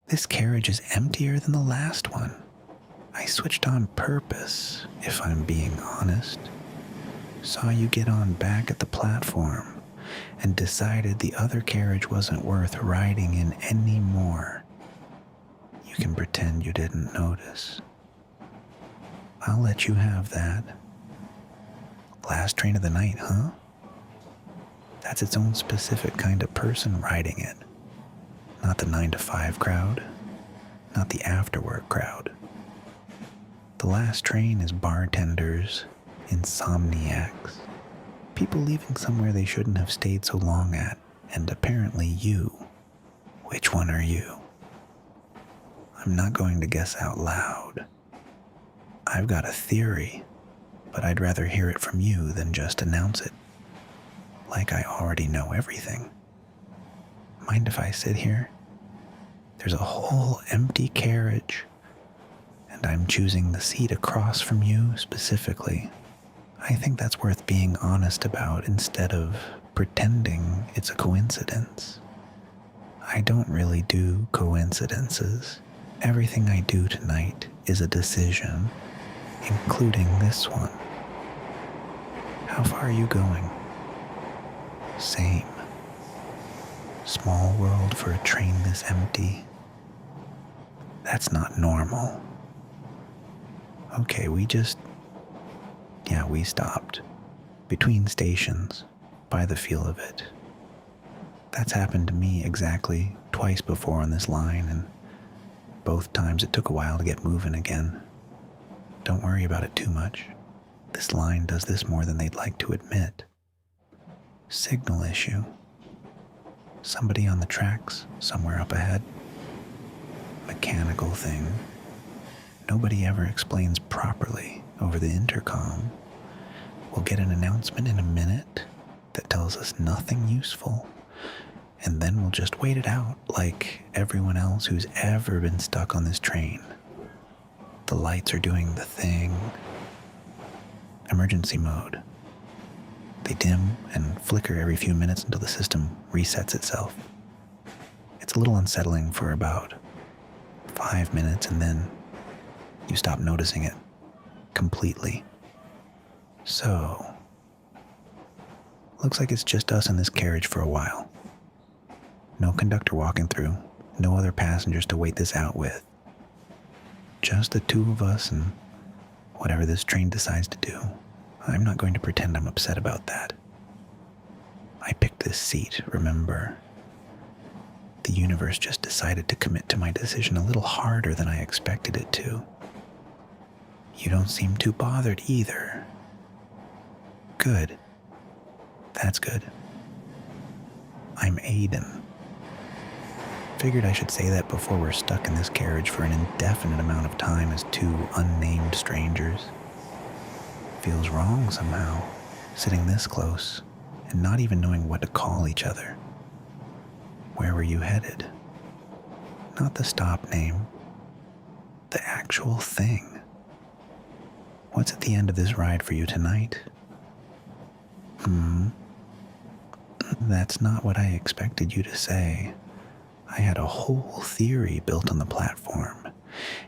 This carriage is emptier than the last one. I switched on purpose, if I'm being honest. Saw you get on back at the platform and decided the other carriage wasn't worth riding in anymore. You can pretend you didn't notice. I'll let you have that. Last train of the night, huh? That's its own specific kind of person riding it. Not the 9 to 5 crowd. Not the after-work crowd. The last train is bartenders, insomniacs, people leaving somewhere they shouldn't have stayed so long at, and apparently you. Which one are you? I'm not going to guess out loud. I've got a theory, but I'd rather hear it from you than just announce it. Like I already know everything. Mind if I sit here? There's a whole empty carriage, and I'm choosing the seat across from you specifically. I think that's worth being honest about instead of pretending it's a coincidence. I don't really do coincidences. Everything I do tonight is a decision, including this one. How far are you going? Same. Small world for a train this empty. That's not normal. Okay, we stopped. Between stations, by the feel of it. That's happened to me exactly twice before on this line, and both times it took a while to get moving again. Don't worry about it too much. This line does this more than they'd like to admit. Signal issue. Somebody on the tracks, somewhere up ahead. Mechanical thing. Nobody ever explains properly over the intercom. We'll get an announcement in a minute that tells us nothing useful, and then we'll just wait it out like everyone else who's ever been stuck on this train. The lights are doing the thing. Emergency mode. They dim and flicker every few minutes until the system resets itself. It's a little unsettling for about 5 minutes, and then you stop noticing it completely. So, looks like it's just us in this carriage for a while. No conductor walking through, no other passengers to wait this out with. Just the two of us and whatever this train decides to do. I'm not going to pretend I'm upset about that. I picked this seat, remember? The universe just decided to commit to my decision a little harder than I expected it to. You don't seem too bothered either. Good. That's good. I'm Aiden. Figured I should say that before we're stuck in this carriage for an indefinite amount of time as two unnamed strangers. Feels wrong somehow, sitting this close and not even knowing what to call each other. Where were you headed? Not the stop name. The actual thing. What's at the end of this ride for you tonight? That's not what I expected you to say. I had a whole theory built on the platform,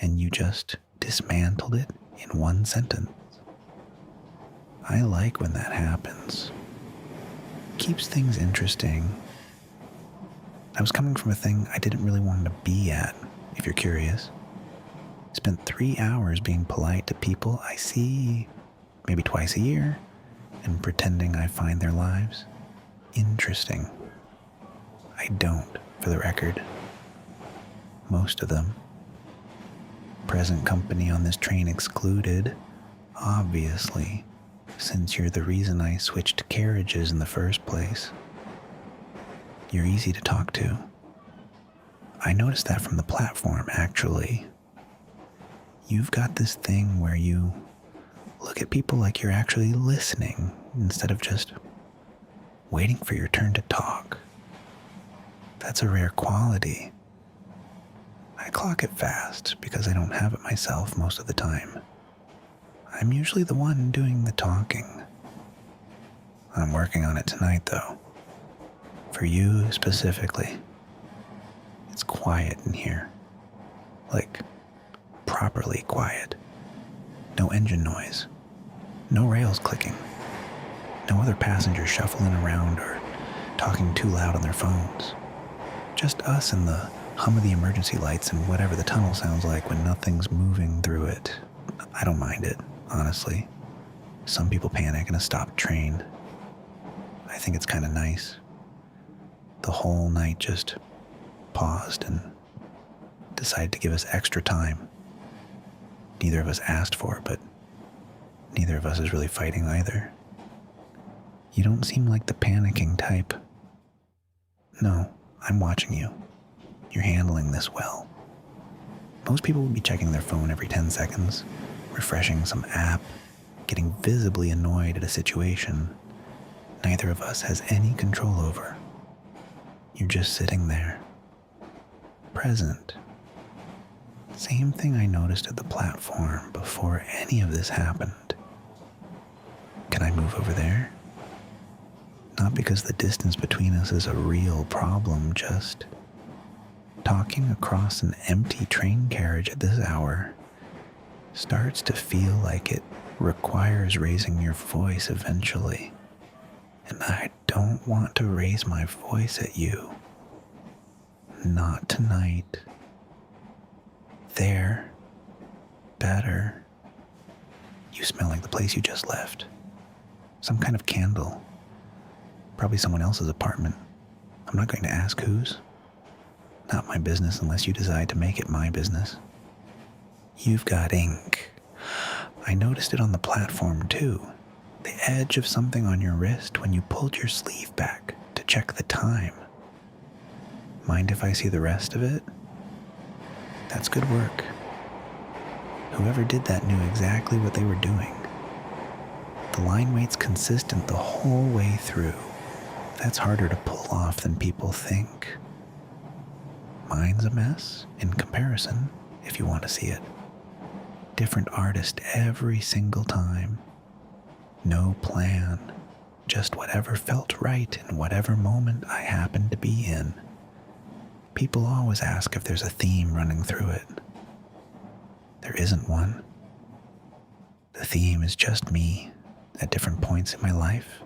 and you just dismantled it in one sentence. I like when that happens. Keeps things interesting. I was coming from a thing I didn't really want to be at, if you're curious. Spent 3 hours being polite to people I see maybe twice a year and pretending I find their lives interesting. I don't, for the record. Most of them. Present company on this train excluded, obviously, since you're the reason I switched carriages in the first place. You're easy to talk to. I noticed that from the platform, actually. You've got this thing where you look at people like you're actually listening instead of just waiting for your turn to talk. That's a rare quality. I clock it fast because I don't have it myself most of the time. I'm usually the one doing the talking. I'm working on it tonight, though. For you specifically. It's quiet in here. Like, properly quiet. No engine noise. No rails clicking. No other passengers shuffling around or talking too loud on their phones. Just us and the hum of the emergency lights and whatever the tunnel sounds like when nothing's moving through it. I don't mind it, honestly. Some people panic in a stopped train. I think it's kind of nice. The whole night just paused and decided to give us extra time. Neither of us asked for it, but neither of us is really fighting either. You don't seem like the panicking type. No, I'm watching you. You're handling this well. Most people would be checking their phone every 10 seconds, refreshing some app, getting visibly annoyed at a situation neither of us has any control over. You're just sitting there, present. Same thing I noticed at the platform before any of this happened. Can I move over there? Not because the distance between us is a real problem, just talking across an empty train carriage at this hour starts to feel like it requires raising your voice eventually. And I don't want to raise my voice at you. Not tonight. There. Better. You smell like the place you just left. Some kind of candle. Probably someone else's apartment. I'm not going to ask whose. Not my business unless you decide to make it my business. You've got ink. I noticed it on the platform too. The edge of something on your wrist when you pulled your sleeve back to check the time. Mind if I see the rest of it? That's good work. Whoever did that knew exactly what they were doing. The line weight's consistent the whole way through. That's harder to pull off than people think. Mine's a mess, in comparison, if you want to see it. Different artist every single time. No plan, just whatever felt right in whatever moment I happened to be in. People always ask if there's a theme running through it. There isn't one. The theme is just me at different points in my life,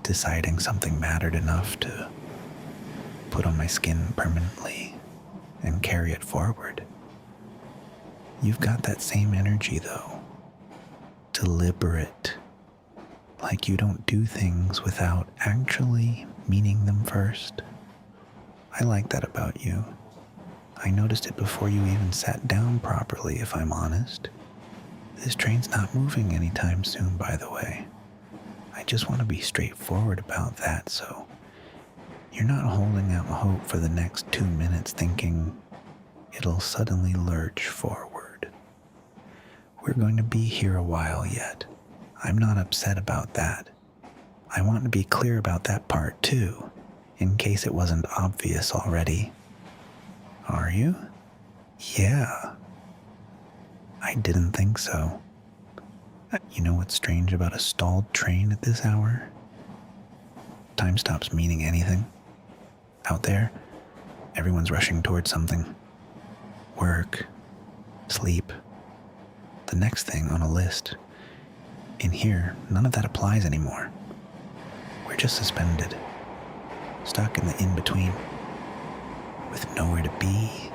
deciding something mattered enough to put on my skin permanently and carry it forward. You've got that same energy though. Deliberate, like you don't do things without actually meaning them first. I like that about you. I noticed it before you even sat down properly, if I'm honest. This train's not moving anytime soon, by the way. I just want to be straightforward about that, so you're not holding out hope for the next 2 minutes thinking it'll suddenly lurch forward. We're going to be here a while yet. I'm not upset about that. I want to be clear about that part too, in case it wasn't obvious already. Are you? Yeah. I didn't think so. You know what's strange about a stalled train at this hour? Time stops meaning anything. Out there, everyone's rushing towards something. Work, sleep, the next thing on a list. In here, none of that applies anymore. We're just suspended, stuck in the in-between, with nowhere to be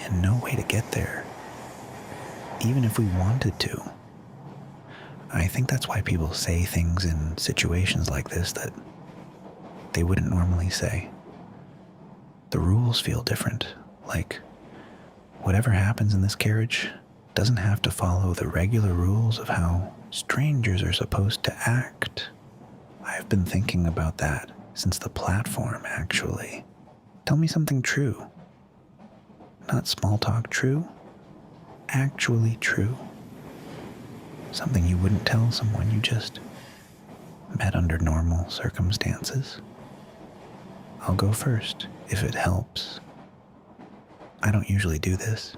and no way to get there, even if we wanted to. I think that's why people say things in situations like this that they wouldn't normally say. The rules feel different, like whatever happens in this carriage doesn't have to follow the regular rules of how strangers are supposed to act. I've been thinking about that since the platform, actually. Tell me something true. Not small talk true, actually true. Something you wouldn't tell someone you just met under normal circumstances. I'll go first, if it helps. I don't usually do this.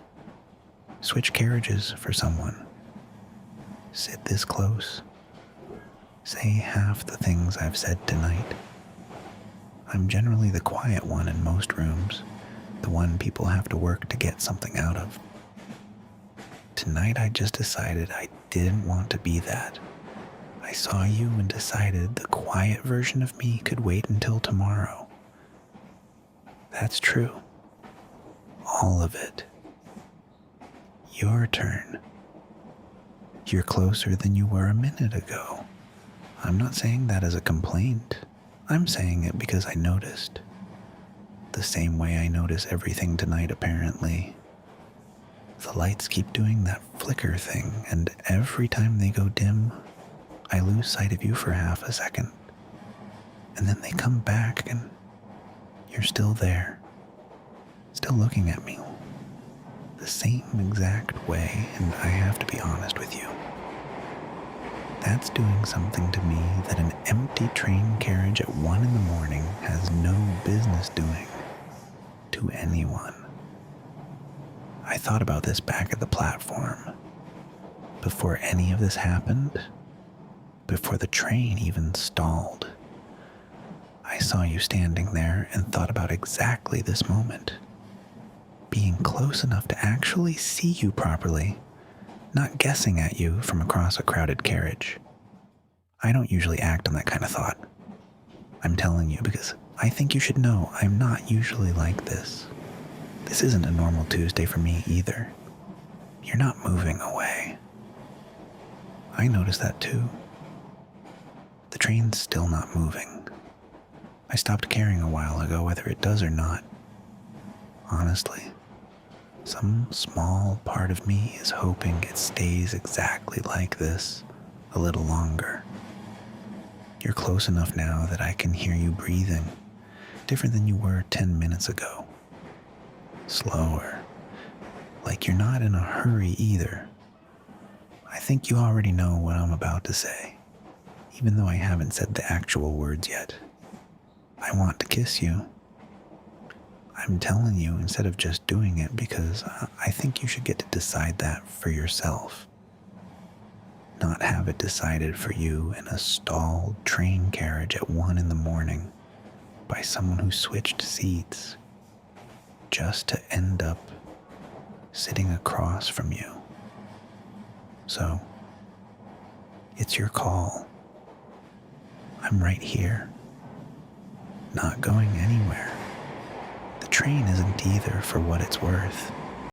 Switch carriages for someone. Sit this close. Say half the things I've said tonight. I'm generally the quiet one in most rooms, the one people have to work to get something out of. Tonight I just decided I didn't want to be that. I saw you and decided the quiet version of me could wait until tomorrow. That's true. All of it. Your turn. You're closer than you were a minute ago. I'm not saying that as a complaint. I'm saying it because I noticed. The same way I notice everything tonight, apparently. The lights keep doing that flicker thing, and every time they go dim, I lose sight of you for half a second. And then they come back, and you're still there. Still looking at me. The same exact way, and I have to be honest with you. That's doing something to me that an empty train carriage at 1 in the morning has no business doing to anyone. I thought about this back at the platform. Before any of this happened, before the train even stalled, I saw you standing there and thought about exactly this moment. Being close enough to actually see you properly, not guessing at you from across a crowded carriage. I don't usually act on that kind of thought. I'm telling you because I think you should know I'm not usually like this. This isn't a normal Tuesday for me either. You're not moving away. I noticed that too. The train's still not moving. I stopped caring a while ago whether it does or not. Honestly. Some small part of me is hoping it stays exactly like this a little longer. You're close enough now that I can hear you breathing, different than you were 10 minutes ago. Slower, like you're not in a hurry either. I think you already know what I'm about to say, even though I haven't said the actual words yet. I want to kiss you. I'm telling you instead of just doing it because I think you should get to decide that for yourself. Not have it decided for you in a stalled train carriage at 1 in the morning by someone who switched seats just to end up sitting across from you. So, it's your call. I'm right here, not going anywhere. The train isn't either, for what it's worth.